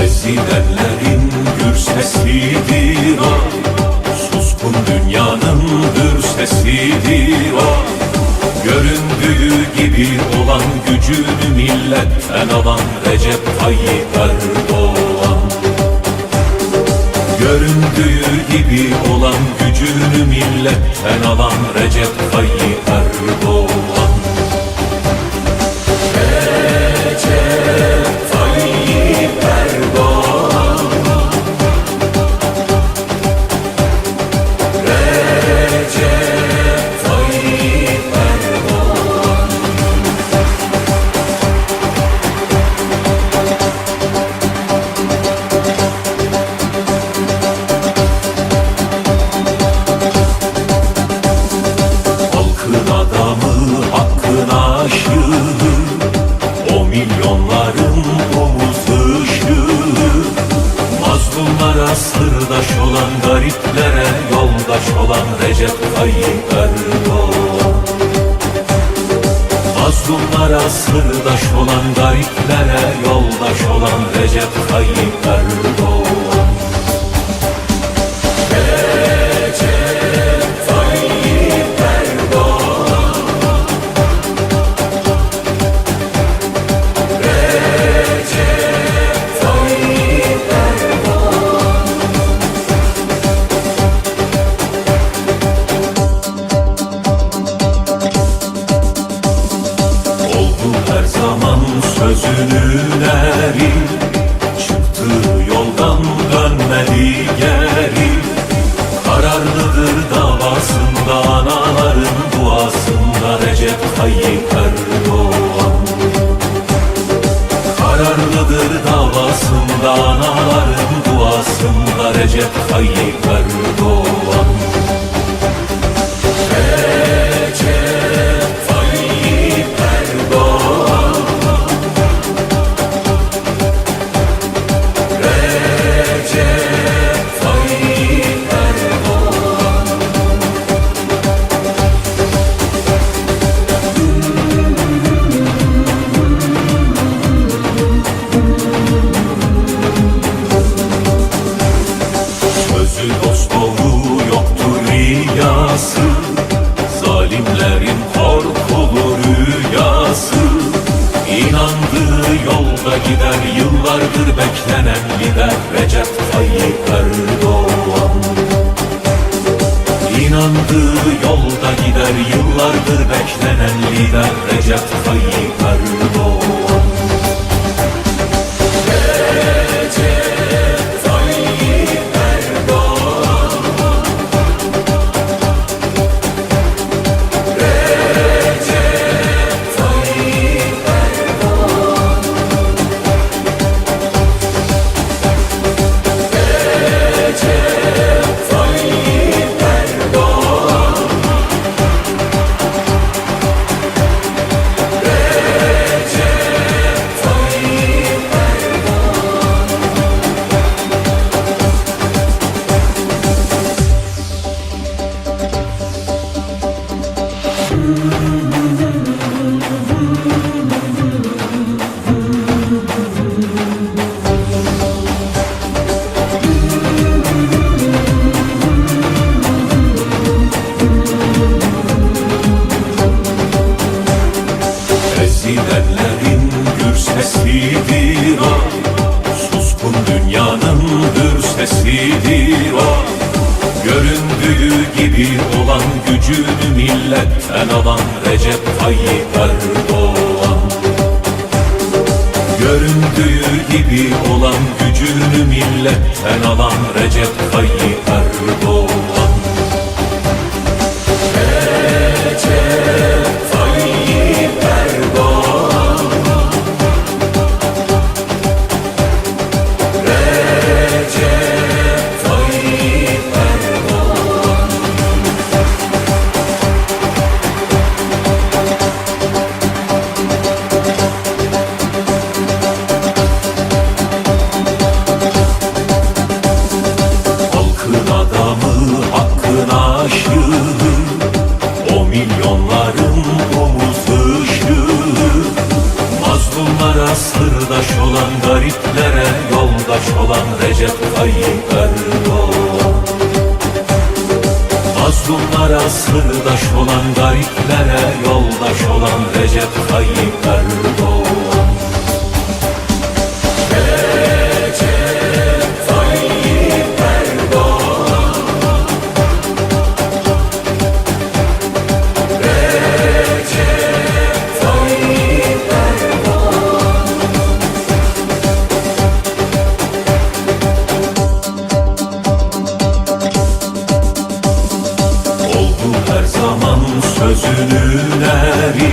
Ezilenlerin gür sesidir o, suskun dünyanın hür sesidir o. Göründüğü gibi olan gücünü milletten alan Recep Tayyip Erdoğan. Göründüğü gibi olan gücünü milletten alan Recep Tayyip Erdoğan. Recep Tayyip Erdoğan. Recep Tayyip Erdoğan. Halkın adamı, hakkın aşığı, o milyonların omuz ışığı. Mazlumlara sırdaş olan, gariplere yoldaş olan Recep Tayyip Erdoğan. Mazlumlara sırdaş olan, gariplere yoldaş olan Recep Tayyip Erdoğan. Recep Tayyip Erdoğan. Recep Tayyip Erdoğan. Oldu her zaman sözünün eri, çıktığı yoldan dönmedi geri. Kararlıdır davasında, anaların duasında Recep Tayyip Erdoğan. Kararlıdır davasında, anaların duasında Recep Tayyip Erdoğan. Recep Tayyip Erdoğan. Recep Tayyip Erdoğan. Sözü dosdoğru yoktur riyası, zalimlerin korkulu rüyası. İnandığı yolda gider, yıllardır beklenen lider Recep Tayyip Erdoğan. İnandığı yolda gider, yıllardır beklenen lider Recep Tayyip Erdoğan. Recep Tayyip Erdoğan. Recep Tayyip Erdoğan. Recep Tayyip Erdoğan. Recep Tayyip Erdoğan. Ezilenlerin gür sesidir o, suskun dünyanın hür sesidir o. Göründüğü gibi olan gücünü milletten alan Recep Tayyip Erdoğan. Göründüğü gibi olan gücünü milletten alan Recep Tayyip Erdoğan. Recep Tayyip Erdoğan. Recep Tayyip Erdoğan. sırdaş olan gariplere yoldaş olan Recep Tayyip Erdoğan. Mazlumlara sırdaş olan gariplere yoldaş olan Recep Tayyip Erdoğan. Recep Tayyip Erdoğan. Recep Tayyip Erdoğan. Oldu her zaman sözünün eri,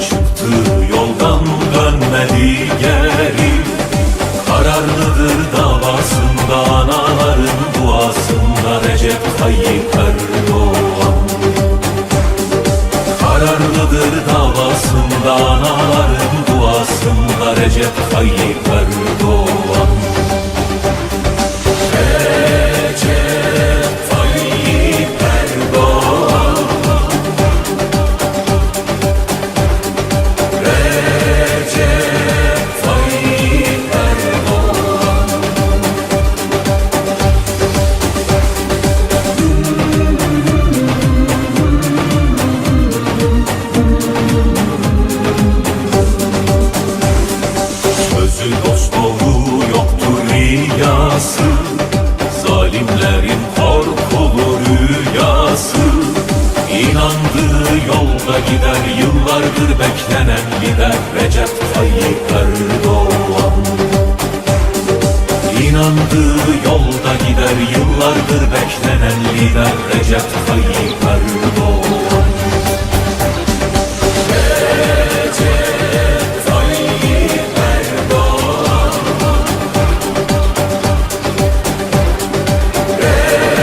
çıktığı yoldan dönmedi geri. Kararlıdır davasında, anaların duasında Recep Tayyip Erdoğan. Kararlıdır davasında, anaların duasında Recep Tayyip Erdoğan. Recep Tayyip Erdoğan. Recep Tayyip Erdoğan. Sözü dosdoğru yoktur riyası, zalimlerin korkulu rüyası. İnandığı yolda gider, yıllardır beklenen lider Recep Tayyip Erdoğan. İnandığı yolda gider, yıllardır beklenen lider Recep Tayyip Erdoğan. Recep Tayyip Erdoğan. Recep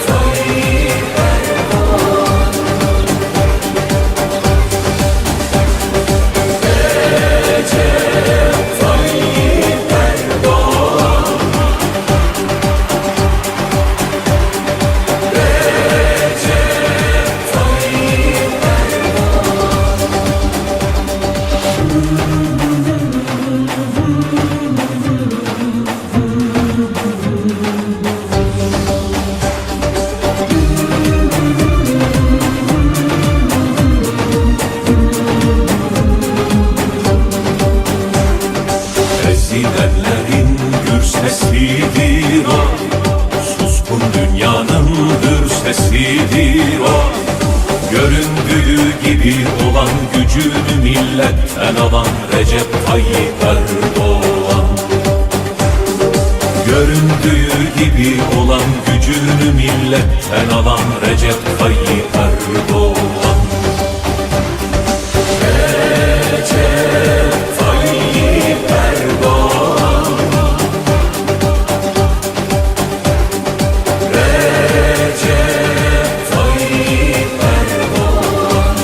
Tayyip Erdoğan. Recep Tayyip Erdoğan. Recep Tayyip Ezilenlerin gür sesidir o, suskun dünyanın hür sesidir o. Göründüğü gibi olan gücünü milletten alan Recep Tayyip Erdoğan. Göründüğü gibi olan gücünü milletten alan Recep Tayyip Erdoğan. Recep Tayyip Erdoğan. Recep Tayyip Erdoğan.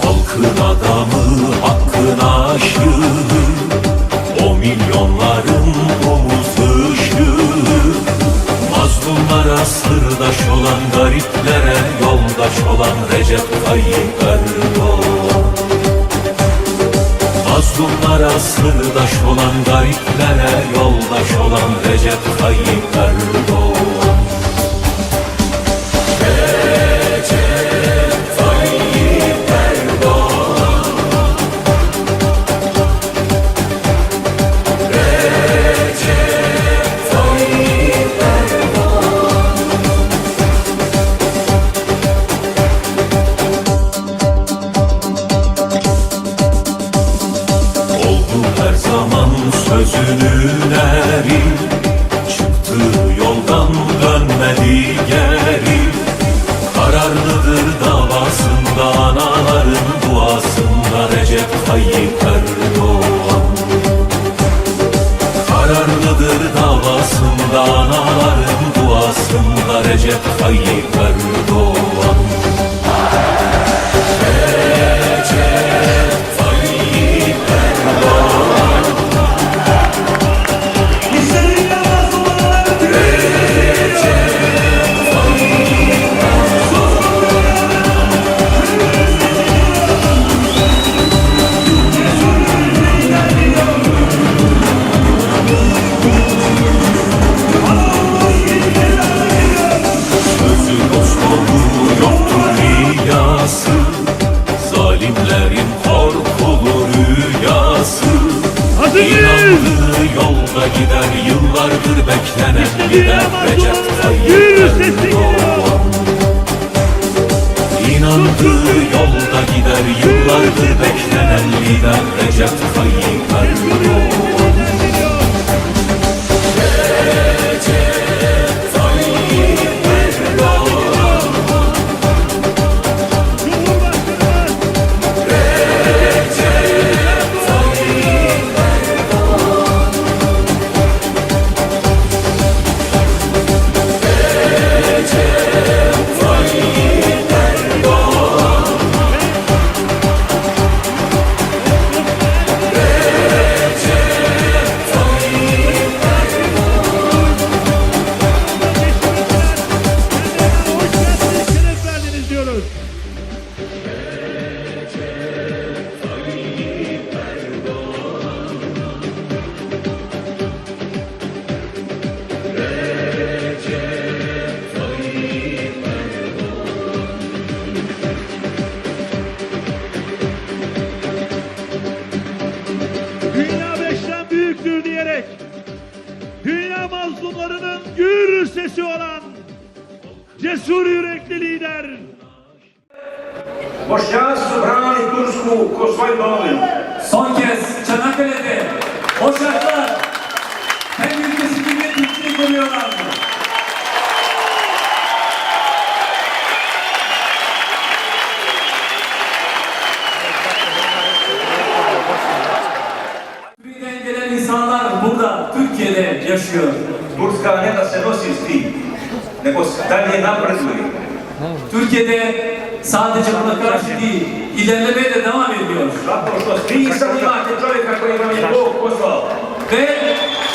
Halkın adamı, hakkın aşığı, o milyonların omuz ışığı. Mazlumlara sırdaş olan gariplere yoldaş olan Recep Tayyip Erdoğan. Mazlumlara sırdaş olan gariplere yoldaş olan Recep Tayyip Erdoğan. Recep Tayyip Erdoğan. Recep Tayyip Erdoğan. Oldu her zaman sözünün eri, çıktığı yoldan dönmedi geri. Kararlıdır davasında, anaların duasında Recep Tayyip Erdoğan. Kararlıdır davasında, anaların duasında Recep Tayyip Erdoğan. Recep Tayyip Erdoğan. Zaferin korkulu rüyası. İnandığı yolda gider, yıllardır beklenen lider Recep Tayyip Erdoğan. İnandığı yolda gider, yıllardır beklenen lider Recep Tayyip Erdoğan. Dünya mazlumlarının gür sesi olan cesur yürekli lider. Bošnjaci su branili Tursku ko svoj domovinu. Son kez Çanakkale'de Boşaklar hem ülkesi gibi Türkçeyi koruyorlardı. Türkiye'den gelen insanlar burada, Türkiye'de yaşıyor. Turska ne da se nosi s tim, nego dalje napreduje. Türkiye'de sadece buna karşı değil, ilerlemeye de devam ediyor. Zato što vi sad imate čovjeka koji vam je Bog poslao. Ve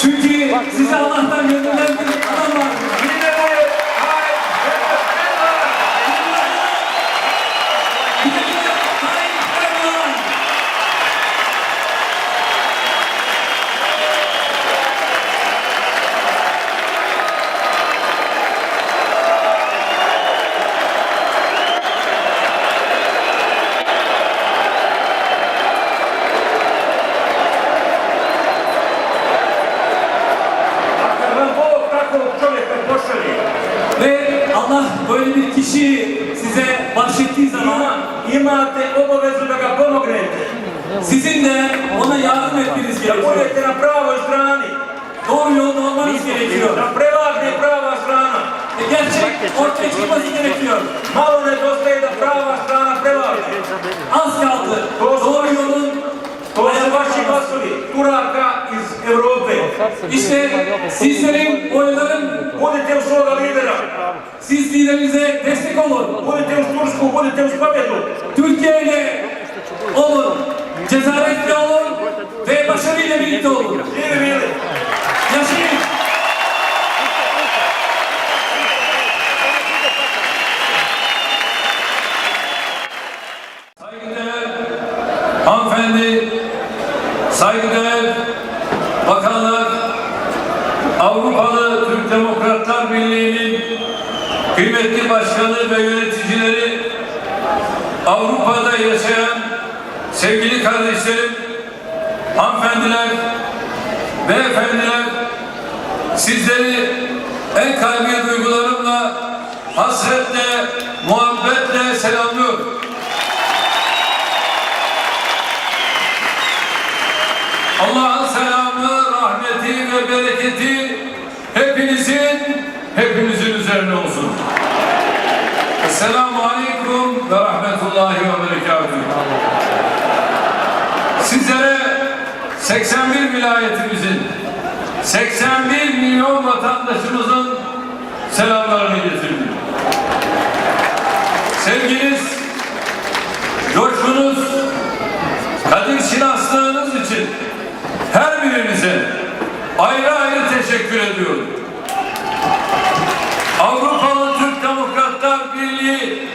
çünkü size Allah'tan gönderilen bir adam var. Idemo je, Ve Allah böyle bir kişiyi size bahşettiği zaman imate obavezu da ga pomognete. sizin de ona yardım etmeniz Da gerekiyor. budete na pravoj strani. Doğru yolda olmanız gerekiyor. Da prevagne prava strana. Gerçek ortaya çıkması gerekiyor. Malo nedostaje da prava strana prevagne. Az kaldı. Doğru yolun To su vaši glasovi, Turaka iz Evrope. işte sizlerin oyların Budite uz svoga lidera. siz liderinize destek olun. Budite uz Tursku, budite uz pobjedu. Türkiye ile olun. Cesaretle olun ve başarıyla birlikte olun. Živi bili. Yaşayın. Saygıdeğer hanımefendi, saygıdeğer bakanlar, Avrupalı Türk Demokratlar Birliği'nin kıymetli başkanı ve yöneticileri, Avrupa'da yaşayan sevgili kardeşlerim, hanımefendiler, beyefendiler, sizleri en kalbi duygularımla, hasretle, muhabbetle selamlıyorum. Allah'ın selamı, rahmeti ve bereketi hepinizin üzerine olsun. Esselamu Aleyküm ve Rahmetullahi ve Berekatuhu. Sizlere 81 vilayetimizin, 81 milyon vatandaşımızın selamlarını getirdim. Sevginiz, coşkunuz, kadir şinaslığınız için her birinize ayrı ayrı teşekkür ediyorum. Avrupalı Türk Demokratlar Birliği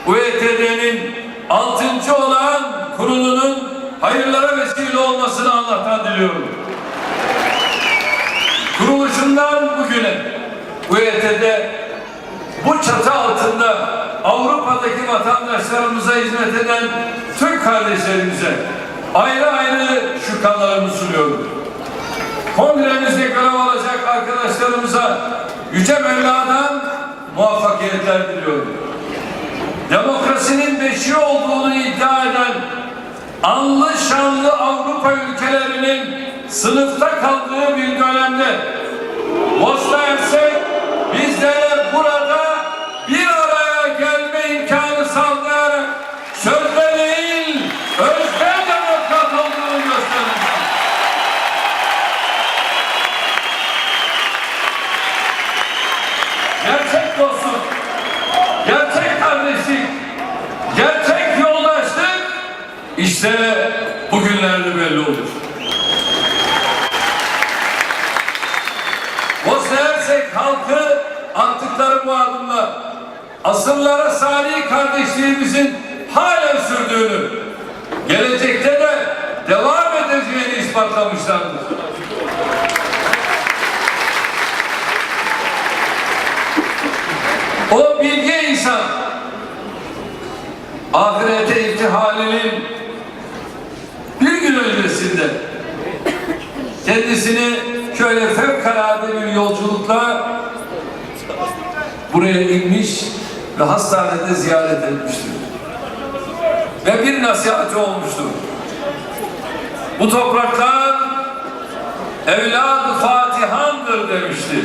UETD'nin 6. olağan kurulunun hayırlara vesile olmasını Allah'tan diliyorum. Kuruluşundan bugüne UETD bu çatı altında Avrupa'daki vatandaşlarımıza hizmet eden Türk kardeşlerimize ayrı ayrı şükranlarımı sunuyorum. Kongremizde görev alacak arkadaşlarımıza Yüce Mevla'dan muvaffakiyetler diliyorum. Demokrasinin beşiği olduğunu iddia eden anlı şanlı Avrupa ülkelerinin sınıfta kaldığı bir dönemde Bosna Hersek bizlere burada bir araya gelme imkanı sağlayarak sözde değil, özde demokrat olduğunu gösterdi. Gerçek dostluk, gerçek kardeşlik, gerçek yoldaşlık işte bugünlerde belli olur. Bosna Hersek halkı attıkları bu adımla asırlara salih kardeşliğimizin halen sürdüğünü, gelecekte de devam edeceğini ispatlamışlardır. O bilge insan ahirete irtihalinin bir gün öncesinde kendisini şöyle fevkalade bir yolculukla buraya inmiş ve hastanede ziyaret etmiştir. Ve bir nasihati olmuştur. Bu topraklar evlad-ı Fatihan'dır demiştir.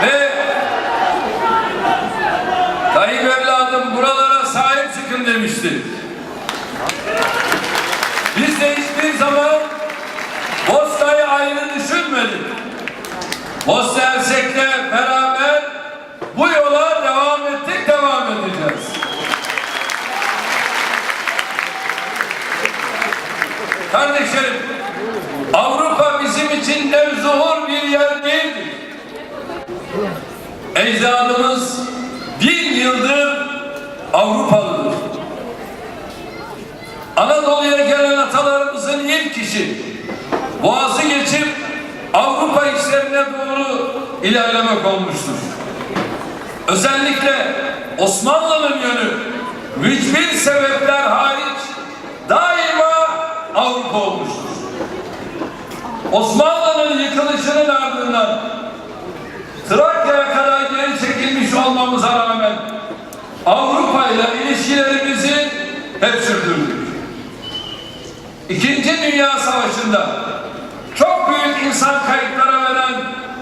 Ve Tayyip evladım buralara sahip çıkın demişti. Biz de hiçbir zaman Bosna'yı ayrı düşünmedik. Bosna Hersek'le beraber bu yola devam ettik, devam edeceğiz. Kardeşlerim, Avrupa bizim için nevzuhur bir yer değildir. Ecdadımız 1000 yıldır Avrupalıdır. Anadolu'ya gelen atalarımızın ilk işi Boğaz'ı geçip Avrupa işlerine doğru ilerlemek olmuştur. Özellikle Osmanlı'nın yönü mücbir sebepler hariç daima Avrupa olmuştur. Osmanlı'nın yıkılışının ardından Trakya'ya kadar geri çekilmiş olmamıza rağmen Avrupa ile ilişkilerimizi hep sürdürdük. İkinci Dünya Savaşı'nda çok büyük insan kayıpları veren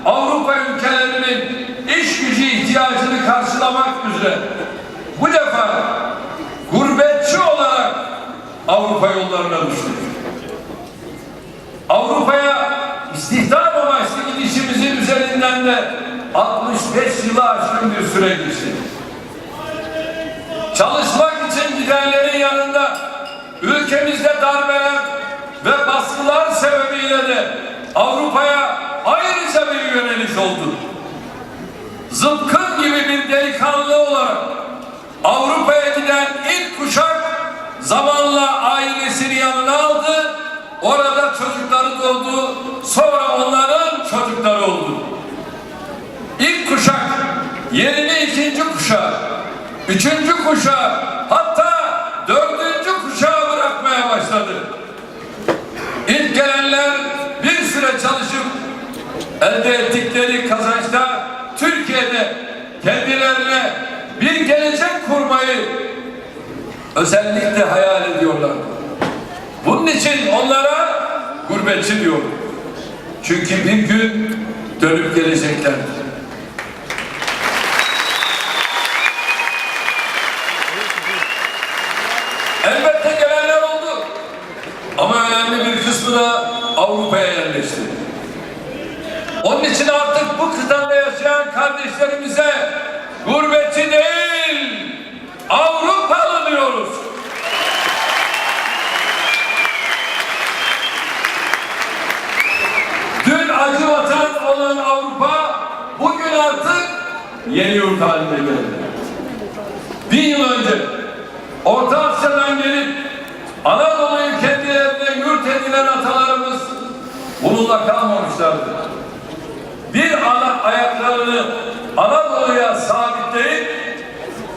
Avrupa ülkelerinin iş gücü ihtiyacını karşılamak üzere bu defa gurbetçi olarak Avrupa yollarına düştük. Avrupa'ya istihdam amaçlı gidişimizin üzerinden de 65 yılı aşkın bir süre geçti. Çalışmak için gidenlerin yanında ülkemizde darbeler ve baskılar sebebiyle de Avrupa'ya ayrıca bir yöneliş oldu. Zıpkın gibi bir delikanlı olarak Avrupa'ya giden ilk kuşak zamanla ailesini yanına aldı. Orada çocukları doğdu. Sonra onların çocukları oldu. İlk kuşak yerini ikinci kuşağı, üçüncü kuşağı, hatta dördüncü kuşağı bırakmaya başladı. İlk gelenler bir süre çalışıp elde ettikleri kazançta Türkiye'de kendilerine bir gelecek kurmayı özellikle hayal ediyorlar. Bunun için onlara gurbetçi diyor. Çünkü bir gün dönüp geleceklerdir. Elbette gelenler oldu. Ama önemli bir kısmı da Avrupa'ya yerleşti. Onun için artık bu kıtada yaşayan kardeşlerimize gurbetçi değil, Avrupalı diyoruz. Dün acı vatan olan Avrupa bugün artık yeni yurt haline geldi. 1000 yıl önce Orta Asya'dan gelip Anadolu'yu kendilerine yurt edinen atalarımız bununla kalmamışlardı. Bir ayaklarını Anadolu'ya sabitleyip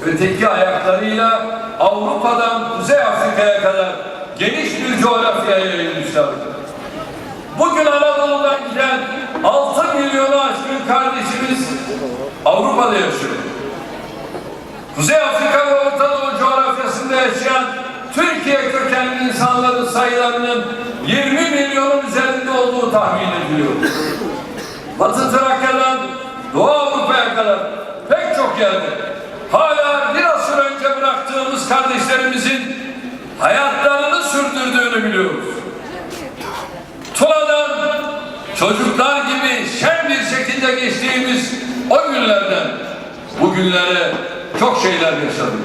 öteki ayaklarıyla Avrupa'dan Kuzey Afrika'ya kadar geniş bir coğrafyaya yayılmışlardı. Bugün Anadolu'dan giden 6 milyonu aşkın kardeşimiz Avrupa'da yaşıyor. Kuzey Afrika ve Orta Doğu coğrafyasında yaşayan Türkiye kökenli insanların sayılarının 20 milyonun üzerinde olduğu tahmin ediliyor. Batı Trakya'dan Doğu Avrupa'ya kadar pek çok yerde hala bir asır önce bıraktığımız kardeşlerimizin hayatlarını sürdürdüğünü biliyoruz. Tuna'dan çocuklar gibi şen bir şekilde geçtiğimiz o günlerden bugünlere çok şeyler yaşadık.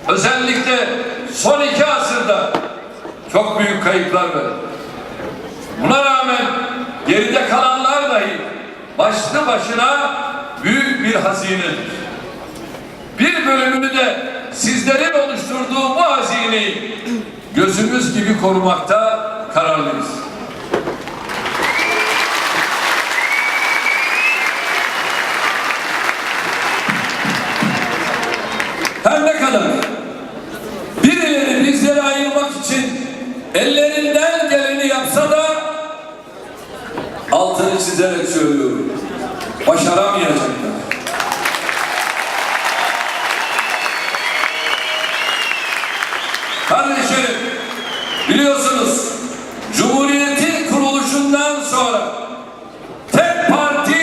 Özellikle son 2 asırda çok büyük kayıplar verdik. Buna rağmen geride kalanlar dahi başlı başına büyük bir hazinedir. Bir bölümünü de sizlerin oluşturduğu bu hazineyi gözümüz gibi korumakta kararlıyız. Her ne kadar birileri bizleri ayırmak için ellerinden geleni yapsa da altını çizerek söylüyorum, başaramayacaklar. Kardeşlerim, biliyorsunuz Cumhuriyet'in kuruluşundan sonra tek parti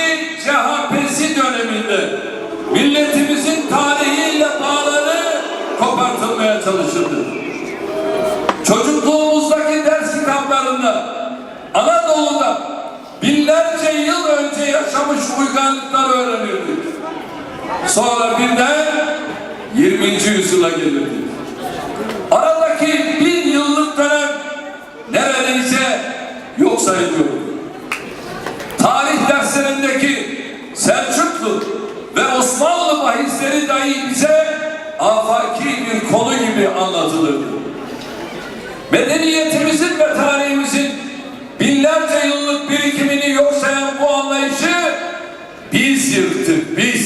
CHP'si döneminde milletimizin tarihiyle bağları kopartılmaya çalışıldı. Çocukluğumuzdaki ders kitaplarında Anadolu'da binlerce yıl önce yaşamış uygarlıklar öğrenirdik. Sonra birden 20. yüzyıla gelirdik. Aradaki 1000 yıllık dönem neredeyse yok sayılıyor. Tarih derslerindeki Selçuklu ve Osmanlı bahisleri dahi bize afaki bir konu gibi anlatılırdı. Medeniyetimizin ve tarihimizin binlerce yıllık birikimini yok sayan bu anlayışı biz yırttık, biz.